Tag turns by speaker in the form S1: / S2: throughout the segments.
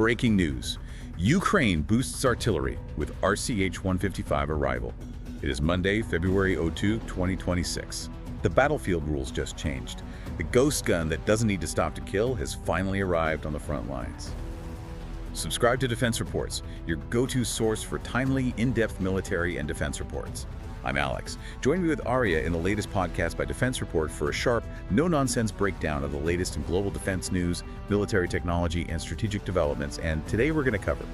S1: breaking news. Ukraine boosts artillery with RCH-155 arrival. It is Monday, February 2, 2026. The battlefield rules just changed. The ghost gun that doesn't need to stop to kill has finally arrived on the front lines. Subscribe to Defense Reports, your go-to source for timely, in-depth military and defense reports. I'm Alex. Join me with Arya in the latest podcast by Defense Report for a sharp, no-nonsense breakdown of the latest in global defense news, military technology, and strategic developments. And today we're going to cover,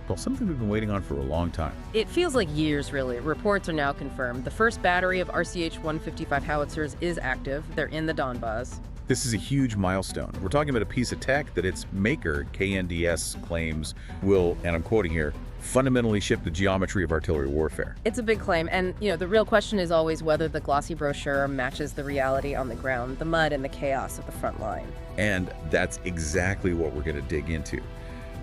S1: well, something we've been waiting on for a long time.
S2: It feels like years, really. Reports are now confirmed. The first battery of RCH-155 howitzers is active. They're in the Donbas.
S1: This is a huge milestone. We're talking about a piece of tech that its maker, KNDS, claims will, and I'm quoting here, fundamentally shift the geometry of artillery warfare.
S2: It's a big claim, and the real question is always whether the glossy brochure matches the reality on the ground, the mud and the chaos of the front line.
S1: And that's exactly what we're going to dig into.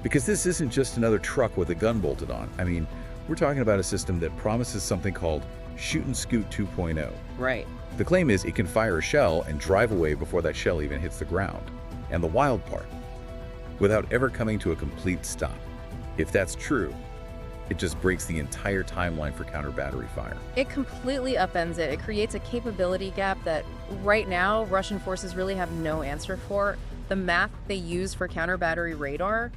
S1: Because this isn't just another truck with a gun bolted on. I mean, we're talking about a system that promises something called Shoot and Scoot 2.0.
S2: Right.
S1: The claim is it can fire a shell and drive away before that shell even hits the ground. And the wild part, without ever coming to a complete stop. If that's true, it just breaks the entire timeline for counter-battery fire.
S2: It completely upends it. It creates a capability gap that right now Russian forces really have no answer for. The math they use for counter-battery radar,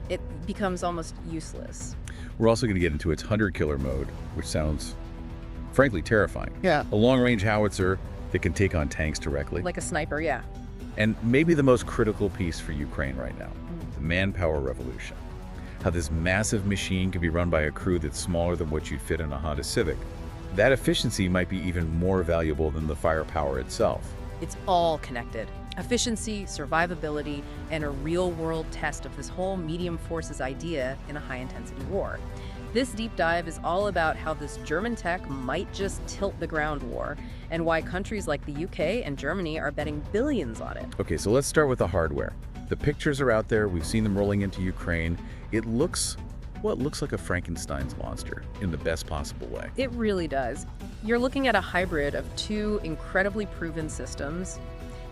S2: it becomes almost useless.
S1: We're also going to get into its hunter-killer mode, which sounds frankly terrifying.
S2: Yeah.
S1: A long-range howitzer that can take on tanks directly.
S2: Like a sniper, yeah.
S1: And maybe the most critical piece for Ukraine right now, the manpower revolution. How this massive machine can be run by a crew that's smaller than what you'd fit in a Honda Civic. That efficiency might be even more valuable than the firepower itself.
S2: It's all connected. Efficiency, survivability, and a real-world test of this whole medium forces idea in a high-intensity war. This deep dive is all about how this German tech might just tilt the ground war, and why countries like the UK and Germany are betting billions on it.
S1: Okay, so let's start with the hardware. The pictures are out there. We've seen them rolling into Ukraine. It looks, well, it looks like a Frankenstein's monster in the best possible way.
S2: It really does. You're looking at a hybrid of two incredibly proven systems.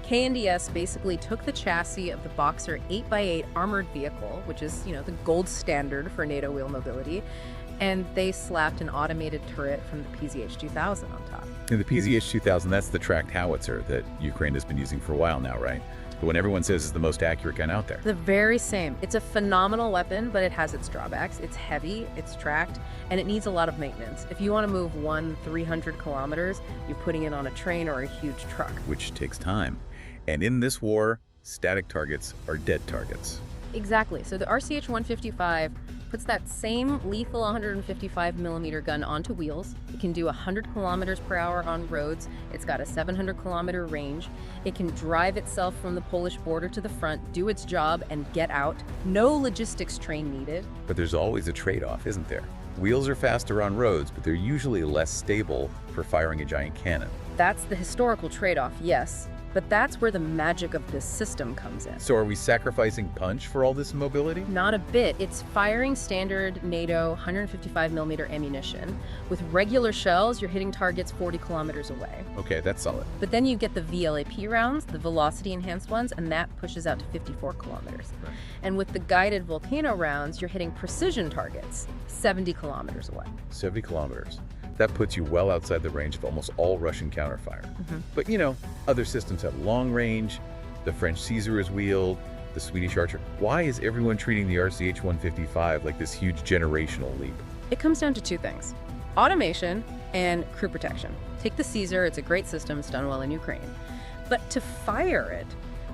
S2: KNDS basically took the chassis of the Boxer 8x8 armored vehicle, which is, the gold standard for NATO wheel mobility, and they slapped an automated turret from the PZH-2000 on top.
S1: And the PZH-2000, that's the tracked howitzer that Ukraine has been using for a while now, right? The one everyone says is the most accurate gun out there.
S2: The very same. It's a phenomenal weapon, but it has its drawbacks. It's heavy, it's tracked, and it needs a lot of maintenance. If you want to move 300 kilometers, you're putting it on a train or a huge truck.
S1: Which takes time. And in this war, static targets are dead targets.
S2: Exactly. So the RCH-155 puts that same lethal 155 millimeter gun onto wheels. It can do 100 kilometers per hour on roads. It's got a 700 kilometer range. It can drive itself from the Polish border to the front, do its job, and get out. No logistics train needed.
S1: But there's always a trade-off, isn't there? Wheels are faster on roads, but they're usually less stable for firing a giant cannon.
S2: That's the historical trade-off, yes. But that's where the magic of this system comes in.
S1: So are we sacrificing punch for all this mobility?
S2: Not a bit. It's firing standard NATO 155 millimeter ammunition. With regular shells, you're hitting targets 40 kilometers away.
S1: Okay, that's solid.
S2: But then you get the VLAP rounds, the velocity enhanced ones, and that pushes out to 54 kilometers.
S1: Right.
S2: And with the guided Volcano rounds, you're hitting precision targets 70 kilometers away.
S1: 70 kilometers. That puts you well outside the range of almost all Russian counterfire. But other systems have long range, the French Caesar is wheeled, the Swedish Archer. Why is everyone treating the RCH-155 like this huge generational leap?
S2: It comes down to two things: automation and crew protection. Take the Caesar, it's a great system, it's done well in Ukraine. But to fire it,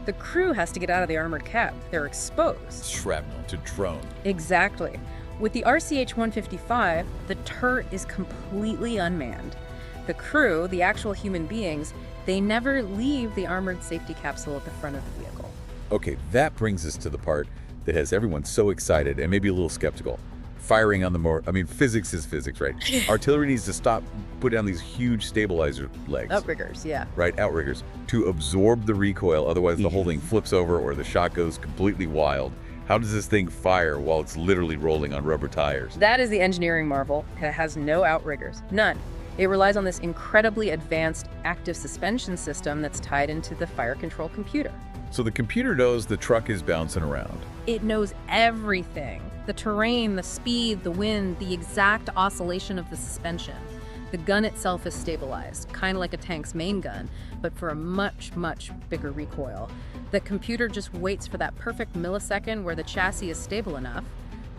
S2: the crew has to get out of the armored cab. They're exposed.
S1: Shrapnel to drone.
S2: Exactly. With the RCH-155, the turret is completely unmanned. The crew, the actual human beings, they never leave the armored safety capsule at the front of the vehicle.
S1: Okay, that brings us to the part that has everyone so excited and maybe a little skeptical. Firing on the physics is physics, right? Artillery needs to stop, put down these huge stabilizer legs.
S2: Outriggers, yeah.
S1: Right, outriggers, to absorb the recoil, otherwise the whole thing flips over or the shot goes completely wild. How does this thing fire while it's literally rolling on rubber tires?
S2: That is the engineering marvel. It has no outriggers, none. It relies on this incredibly advanced active suspension system that's tied into the fire control computer.
S1: So the computer knows the truck is bouncing around.
S2: It knows everything. The terrain, the speed, the wind, the exact oscillation of the suspension. The gun itself is stabilized, kind of like a tank's main gun, but for a much, much bigger recoil. The computer just waits for that perfect millisecond where the chassis is stable enough,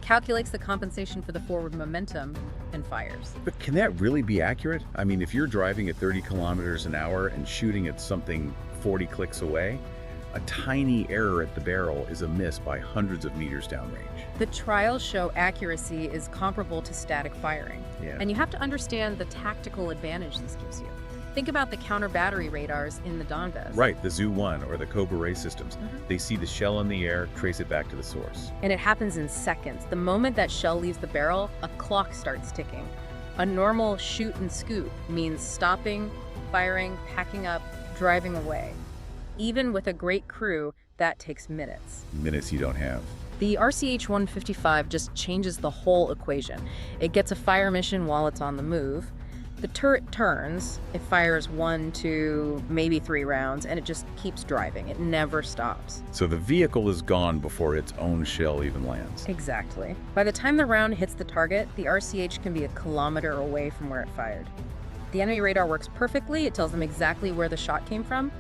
S2: calculates the compensation for the forward momentum, and fires.
S1: But can that really be accurate? I mean, if you're driving at 30 kilometers an hour and shooting at something 40 clicks away, a tiny error at the barrel is a miss by hundreds of meters downrange.
S2: The trials show accuracy is comparable to static firing.
S1: Yeah.
S2: And you have to understand the tactical advantage this gives you. Think about the counter battery radars in the Donbass.
S1: Right, the Zoo-1 or the Cobra Ray systems. They see the shell in the air, trace it back to the source.
S2: And it happens in seconds. The moment that shell leaves the barrel, a clock starts ticking. A normal shoot and scoop means stopping, firing, packing up, driving away. Even with a great crew, that takes minutes.
S1: Minutes you don't have.
S2: The RCH-155 just changes the whole equation. It gets a fire mission while it's on the move. The turret turns, it fires 1, 2, maybe 3 rounds, and it just keeps driving. It never stops.
S1: So the vehicle is gone before its own shell even lands.
S2: Exactly. By the time the round hits the target, the RCH can be a kilometer away from where it fired. The enemy radar works perfectly. It tells them exactly where the shot came from.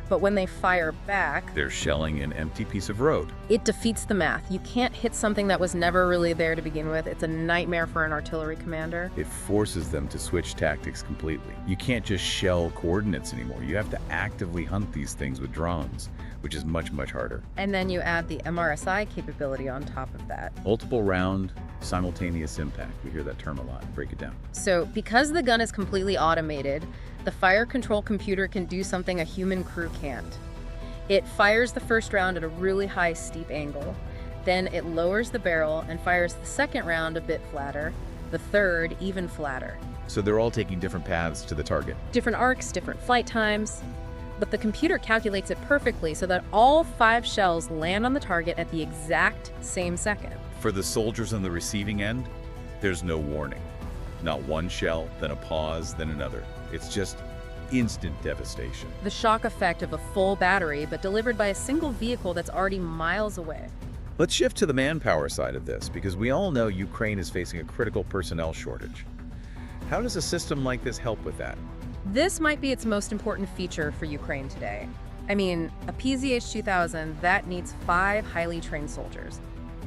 S2: But when they fire back,
S1: They're shelling an empty piece of road.
S2: it defeats the math. You can't hit something that was never really there to begin with. It's a nightmare for an artillery commander.
S1: It forces them to switch tactics completely. You can't just shell coordinates anymore. You have to actively hunt these things with drones, which is much, much harder.
S2: And then you add the MRSI capability on top of that.
S1: Multiple round, simultaneous impact. We hear that term a lot. Break it down.
S2: So because the gun is completely automated, the fire control computer can do something a human crew can't. It fires the first round at a really high, steep angle. Then it lowers the barrel and fires the second round a bit flatter, the third even flatter.
S1: So they're all taking different paths to the target.
S2: Different arcs, different flight times. But the computer calculates it perfectly so that all 5 shells land on the target at the exact same second.
S1: For the soldiers on the receiving end, there's no warning. Not one shell, then a pause, then another. It's just instant devastation.
S2: The shock effect of a full battery, but delivered by a single vehicle that's already miles away.
S1: Let's shift to the manpower side of this, because we all know Ukraine is facing a critical personnel shortage. How does a system like this help with that?
S2: This might be its most important feature for Ukraine today. I mean, a PZH-2000, that needs 5 highly trained soldiers.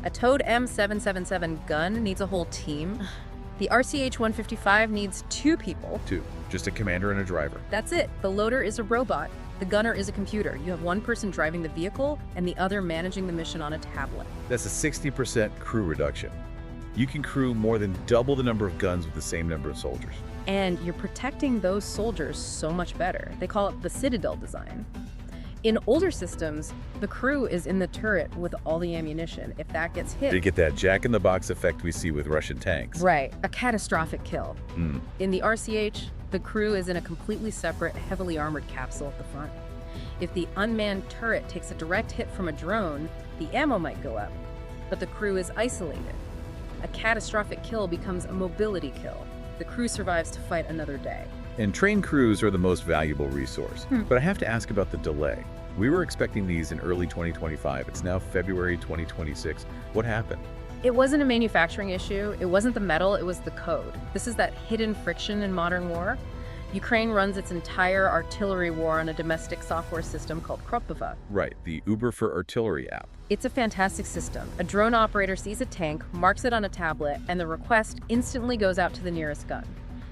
S2: A towed M777 gun needs a whole team. The RCH-155 needs 2 people.
S1: 2. Just a commander and a driver.
S2: That's it. The loader is a robot. The gunner is a computer. You have one person driving the vehicle and the other managing the mission on a tablet.
S1: That's a 60% crew reduction. You can crew more than double the number of guns with the same number of soldiers.
S2: And you're protecting those soldiers so much better. They call it the Citadel design. In older systems, the crew is in the turret with all the ammunition. If that gets hit...
S1: They get that jack-in-the-box effect we see with Russian tanks.
S2: Right, a catastrophic kill. In the RCH, the crew is in a completely separate, heavily armored capsule at the front. If the unmanned turret takes a direct hit from a drone, the ammo might go up, but the crew is isolated. A catastrophic kill becomes a mobility kill. The crew survives to fight another day.
S1: And trained crews are the most valuable resource. But I have to ask about the delay. We were expecting these in early 2025. It's now February 2026. What happened?
S2: It wasn't a manufacturing issue. It wasn't the metal, it was the code. This is that hidden friction in modern war. Ukraine runs its entire artillery war on a domestic software system called Kropova.
S1: Right, the Uber for Artillery app.
S2: It's a fantastic system. A drone operator sees a tank, marks it on a tablet, and the request instantly goes out to the nearest gun.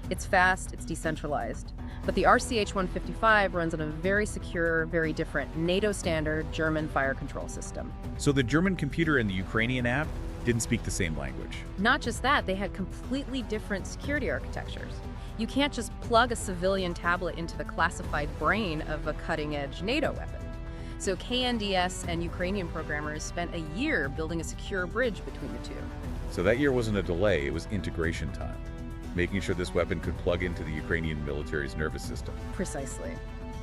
S2: It's fast, it's decentralized. But the RCH-155 runs on a very secure, very different NATO standard German fire control system.
S1: So the German computer and the Ukrainian app didn't speak the same language.
S2: Not just that, they had completely different security architectures. You can't just plug a civilian tablet into the classified brain of a cutting-edge NATO weapon. So KNDS and Ukrainian programmers spent a year building a secure bridge between the two.
S1: So that year wasn't a delay, it was integration time, making sure this weapon could plug into the Ukrainian military's nervous system.
S2: Precisely.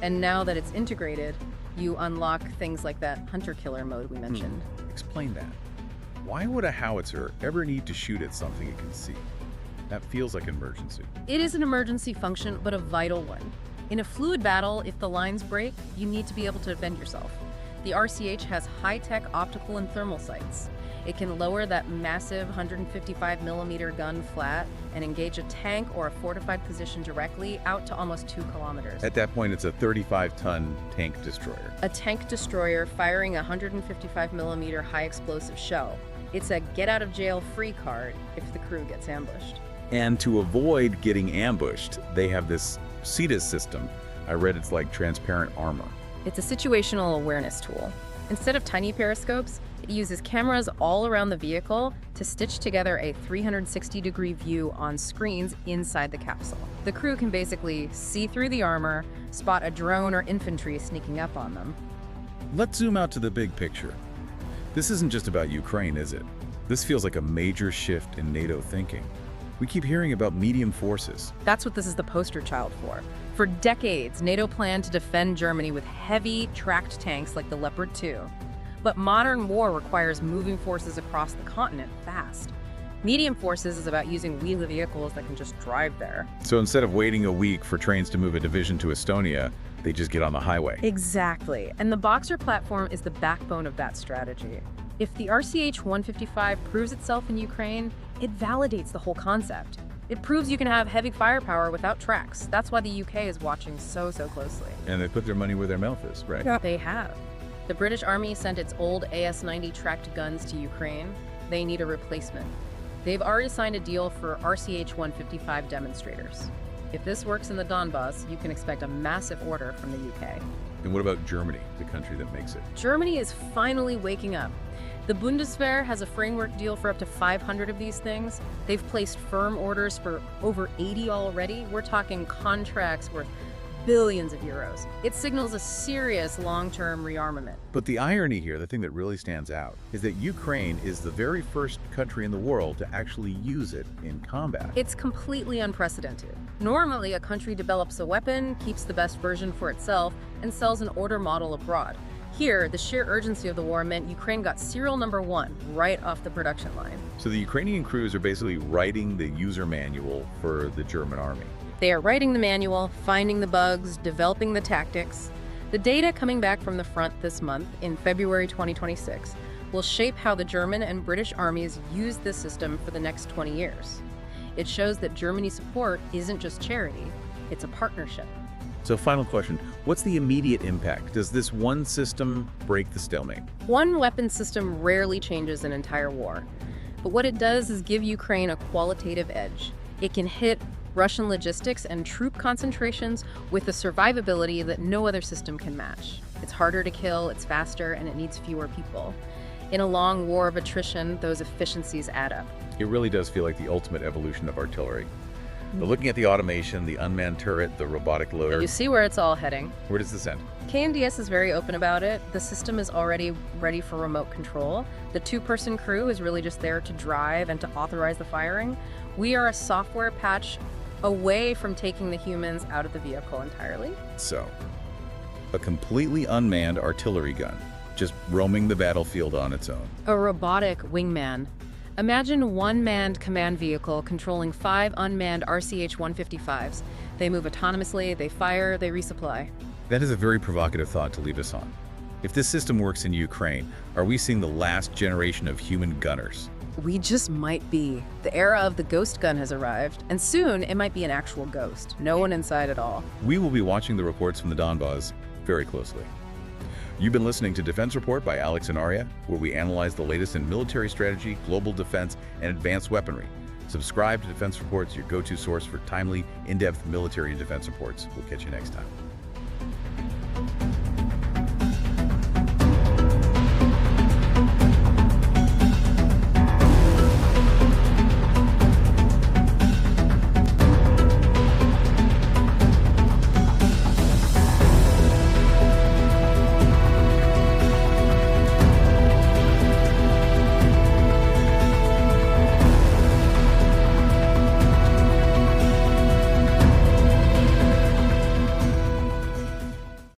S2: And now that it's integrated, you unlock things like that hunter-killer mode we mentioned.
S1: Explain that. Why would a howitzer ever need to shoot at something it can see? That feels like an emergency.
S2: It is an emergency function, but a vital one. In a fluid battle, if the lines break, you need to be able to defend yourself. The RCH has high-tech optical and thermal sights. It can lower that massive 155mm gun flat and engage a tank or a fortified position directly out to almost 2 kilometers.
S1: At that point, it's a 35-ton tank destroyer.
S2: A tank destroyer firing a 155mm high-explosive shell. It's a get-out-of-jail-free card if the crew gets ambushed.
S1: And to avoid getting ambushed, they have this CETAS system. I read it's like transparent armor.
S2: It's a situational awareness tool. Instead of tiny periscopes, it uses cameras all around the vehicle to stitch together a 360-degree view on screens inside the capsule. The crew can basically see through the armor, spot a drone or infantry sneaking up on them.
S1: Let's zoom out to the big picture. This isn't just about Ukraine, is it? This feels like a major shift in NATO thinking. We keep hearing about medium forces.
S2: That's what this is the poster child for. For decades, NATO planned to defend Germany with heavy, tracked tanks like the Leopard 2. But modern war requires moving forces across the continent fast. Medium forces is about using wheelie vehicles that can just drive there.
S1: So instead of waiting a week for trains to move a division to Estonia, they just get on the highway.
S2: Exactly. And the Boxer platform is the backbone of that strategy. If the RCH-155 proves itself in Ukraine, it validates the whole concept. It proves you can have heavy firepower without tracks. That's why the UK is watching so closely.
S1: And they put their money where their mouth is, right?
S2: Yeah. They have. The British Army sent its old AS-90 tracked guns to Ukraine. They need a replacement. They've already signed a deal for RCH-155 demonstrators. If this works in the Donbass, you can expect a massive order from the UK.
S1: And what about Germany, the country that makes it?
S2: Germany is finally waking up. The Bundeswehr has a framework deal for up to 500 of these things. They've placed firm orders for over 80 already. We're talking contracts worth billions of euros. It signals a serious long-term rearmament.
S1: But the irony here, the thing that really stands out, is that Ukraine is the very first country in the world to actually use it in combat.
S2: It's completely unprecedented. Normally, a country develops a weapon, keeps the best version for itself, and sells an order model abroad. Here, the sheer urgency of the war meant Ukraine got serial number 1 right off the production line.
S1: So the Ukrainian crews are basically writing the user manual for the German army.
S2: They are writing the manual, finding the bugs, developing the tactics. The data coming back from the front this month, in February 2026, will shape how the German and British armies use this system for the next 20 years. It shows that Germany's support isn't just charity, it's a partnership.
S1: So final question, what's the immediate impact? Does this one system break the stalemate?
S2: One weapon system rarely changes an entire war, but what it does is give Ukraine a qualitative edge. It can hit Russian logistics and troop concentrations with a survivability that no other system can match. It's harder to kill, it's faster, and it needs fewer people. In a long war of attrition, those efficiencies add up.
S1: It really does feel like the ultimate evolution of artillery. But looking at the automation, the unmanned turret, the robotic loader...
S2: You see where it's all heading.
S1: Where does this end?
S2: KNDS is very open about it. The system is already ready for remote control. The 2-person crew is really just there to drive and to authorize the firing. We are a software patch away from taking the humans out of the vehicle entirely.
S1: So, a completely unmanned artillery gun, just roaming the battlefield on its own.
S2: A robotic wingman. Imagine one manned command vehicle controlling 5 unmanned RCH-155s. They move autonomously, they fire, they resupply.
S1: That is a very provocative thought to leave us on. If this system works in Ukraine, are we seeing the last generation of human gunners?
S2: We just might be. The era of the ghost gun has arrived, and soon it might be an actual ghost. No one inside at all.
S1: We will be watching the reports from the Donbass very closely. You've been listening to Defense Report by Alex and Arya, where we analyze the latest in military strategy, global defense, and advanced weaponry. Subscribe to Defense Reports, your go-to source for timely, in-depth military and defense reports. We'll catch you next time.